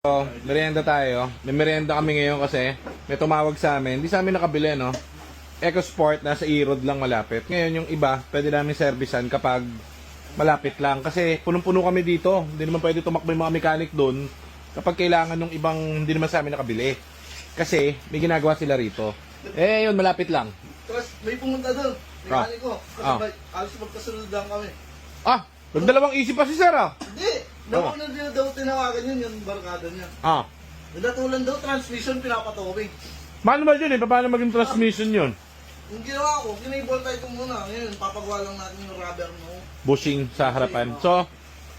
So, merienda tayo. May merienda kami ngayon kasi may tumawag sa amin. Hindi sa amin nakabili, no? EcoSport, nasa E-Road lang malapit. Ngayon yung iba, pwede namin servisan kapag malapit lang. Kasi punong-puno kami dito. Hindi naman pwede tumakbo yung mga mechanic doon kapag kailangan ng ibang hindi naman sa amin nakabili. Kasi may ginagawa sila rito. Eh, yun, malapit lang. Tapos may pumunta doon. Mechanic ko. Kasabay, alos magkasunod lang kami. Ah, nagdalawang isip pa si Sir, ah. Hindi! Daw na din daw tinawagan yun, yung barkada niya. Ah. Nadatulan daw, transmission pinapatawing. Manual yun eh. Paano maging transmission yun? Yung ginawa ko, kinay-voltay ko muna. Ngayon, papagawa lang natin yung rubber mo. Bushing sa harapan. So,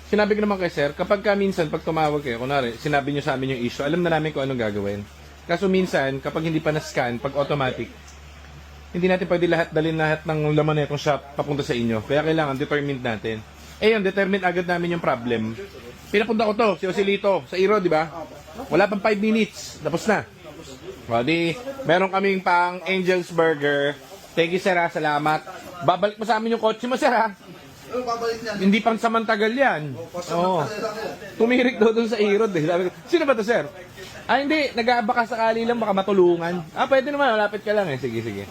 sinabi ko naman kay Sir, kapag minsan, pag tumawag kayo, kunwari, sinabi nyo sa amin yung issue, alam na namin kung anong gagawin. Kaso minsan, kapag hindi pa na-scan, pag automatic, hindi natin pwede dalhin lahat ng laman na itong shop papunta sa inyo. Kaya kailangan determined natin. Eh yun, determine agad namin yung problem. Pinapunta ko to, si Osilito, sa Iro, di ba? Wala pang 5 minutes, tapos na. O, di, meron kaming pang Angel's Burger. Thank you, Sir, ha, salamat. Babalik mo sa amin yung kotse mo, Sir, ha? Ano babalik niyan? Hindi pang samantagal yan. Oo. Tumirik daw dun sa Irod, eh. Sabi ko, sino ba to, Sir? Ah, hindi, nag-aabaka sakali lang, baka matulungan. Ah, pwede naman, malapit ka lang, eh. Sige, sige.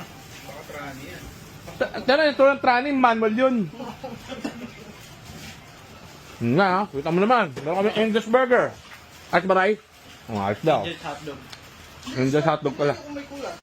Tara, ito ng training, manual yun. Nga, kita mo naman. Meron kami Angus Burger. At maray. Ang ayos daw. Just hotdog. Angus hotdog pala. Kung may kulang.